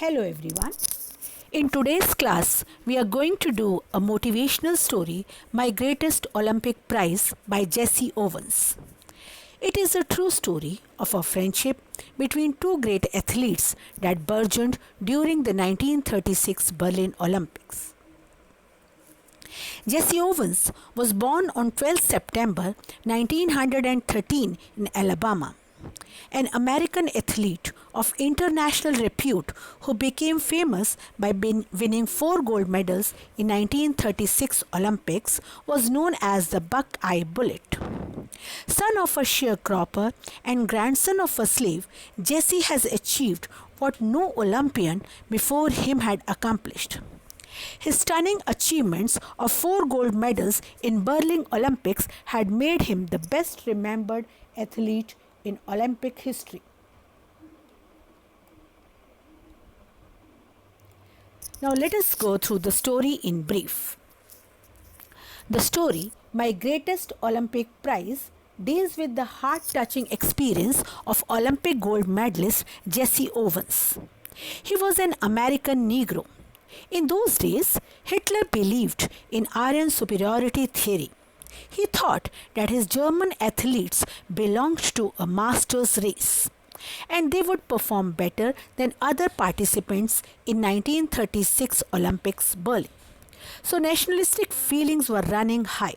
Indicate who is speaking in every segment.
Speaker 1: Hello everyone. In today's class, we are going to do a motivational story, My Greatest Olympic Prize by Jesse Owens. It is a true story of a friendship between two great athletes that burgeoned during the 1936 Berlin Olympics. Jesse Owens was born on 12 September 1913 in Alabama, an American athlete of international repute who became famous by winning 4 gold medals in 1936 Olympics, was known as the Buckeye Bullet. Son of a sharecropper and grandson of a slave, Jesse has achieved what no Olympian before him had accomplished. His stunning achievements of 4 gold medals in Berlin Olympics had made him the best remembered athlete in Olympic history. Now let us go through the story in brief. The story, My Greatest Olympic Prize, deals with the heart-touching experience of Olympic gold medalist Jesse Owens. He was an American Negro. In those days, Hitler believed in Aryan superiority theory. He thought that his German athletes belonged to a master's race, and they would perform better than other participants in 1936 Olympics Berlin. So nationalistic feelings were running high.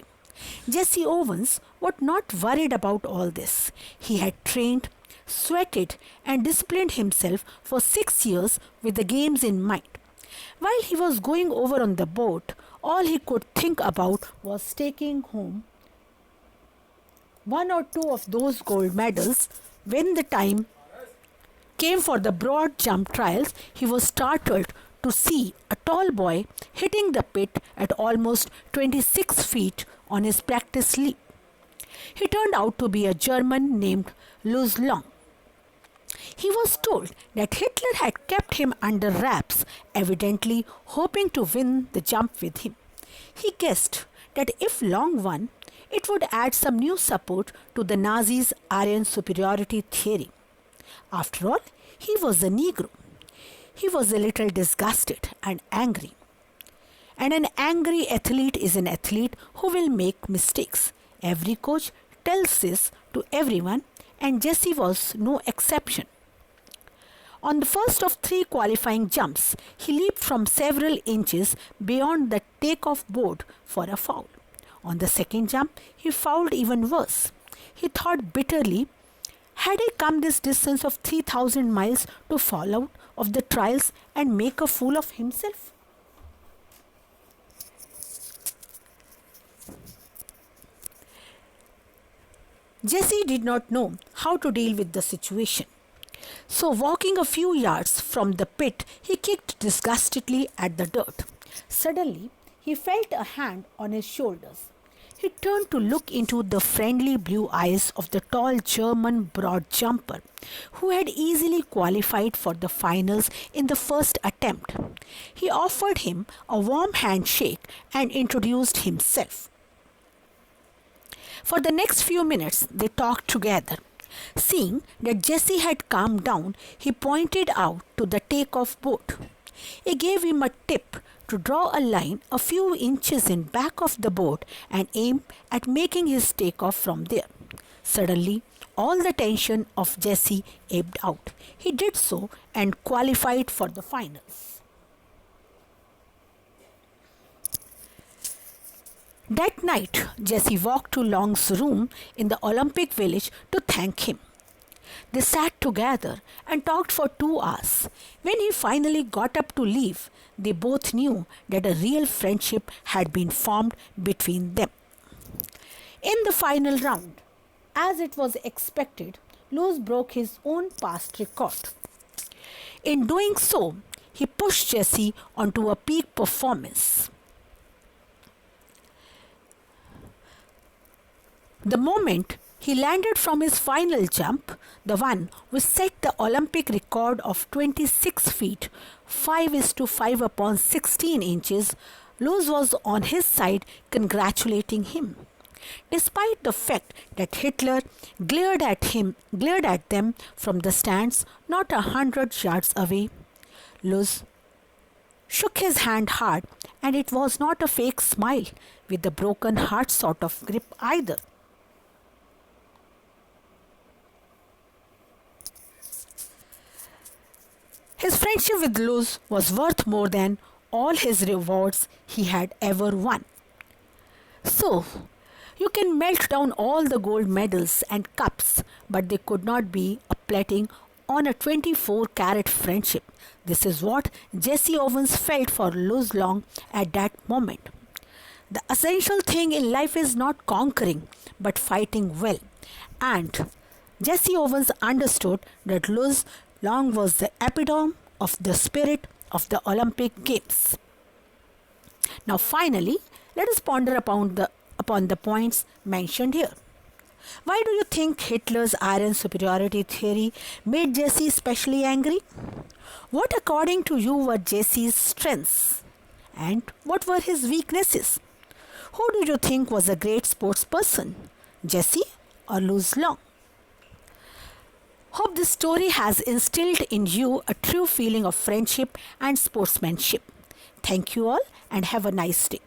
Speaker 1: Jesse Owens was not worried about all this. He had trained, sweated, and disciplined himself for 6 years with the games in mind. While he was going over on the boat, all he could think about was taking home 1 or 2 of those gold medals. When the time came for the broad jump trials, he was startled to see a tall boy hitting the pit at almost 26 feet on his practice leap. He turned out to be a German named Luz Long. He was told that Hitler had kept him under wraps, evidently hoping to win the jump with him. He guessed that if Long won, it would add some new support to the Nazis' Aryan superiority theory. After all, he was a Negro. He was a little disgusted and angry. And an angry athlete is an athlete who will make mistakes. Every coach tells this to everyone, and Jesse was no exception. On the first of 3 qualifying jumps, he leaped from several inches beyond the takeoff board for a foul. On the second jump, he fouled even worse. He thought bitterly, had I come this distance of 3,000 miles to fall out of the trials and make a fool of himself? Jesse did not know how to deal with the situation. So walking a few yards from the pit, he kicked disgustedly at the dirt. Suddenly, he felt a hand on his shoulders. He turned to look into the friendly blue eyes of the tall German broad jumper, who had easily qualified for the finals in the first attempt. He offered him a warm handshake and introduced himself. For the next few minutes, they talked together. Seeing that Jesse had calmed down, he pointed out to the takeoff board. He gave him a tip to draw a line a few inches in back of the board and aim at making his takeoff from there. Suddenly, all the tension of Jesse ebbed out. He did so and qualified for the finals. That night, Jesse walked to Long's room in the Olympic Village to thank him. They sat together and talked for 2 hours. When he finally got up to leave, they both knew that a real friendship had been formed between them. In the final round, as it was expected, Luz broke his own past record. In doing so, he pushed Jesse onto a peak performance. The moment he landed from his final jump, the one which set the Olympic record of 26 feet, 5:5 upon 16 inches, Luz was on his side congratulating him. Despite the fact that Hitler glared at them from the stands not 100 yards away, Luz shook his hand hard, and it was not a fake smile with the broken heart sort of grip either. His friendship with Luz was worth more than all his rewards he had ever won. So, you can melt down all the gold medals and cups, but they could not be a plating on a 24-carat friendship. This is what Jesse Owens felt for Luz Long at that moment. The essential thing in life is not conquering, but fighting well. And Jesse Owens understood that Luz Long was the epitome of the spirit of the Olympic Games. Now, finally, let us ponder upon the points mentioned here. Why do you think Hitler's iron superiority theory made Jesse especially angry? What, according to you, were Jesse's strengths? And what were his weaknesses? Who do you think was a great sports person, Jesse or Luz Long? Hope this story has instilled in you a true feeling of friendship and sportsmanship. Thank you all and have a nice day.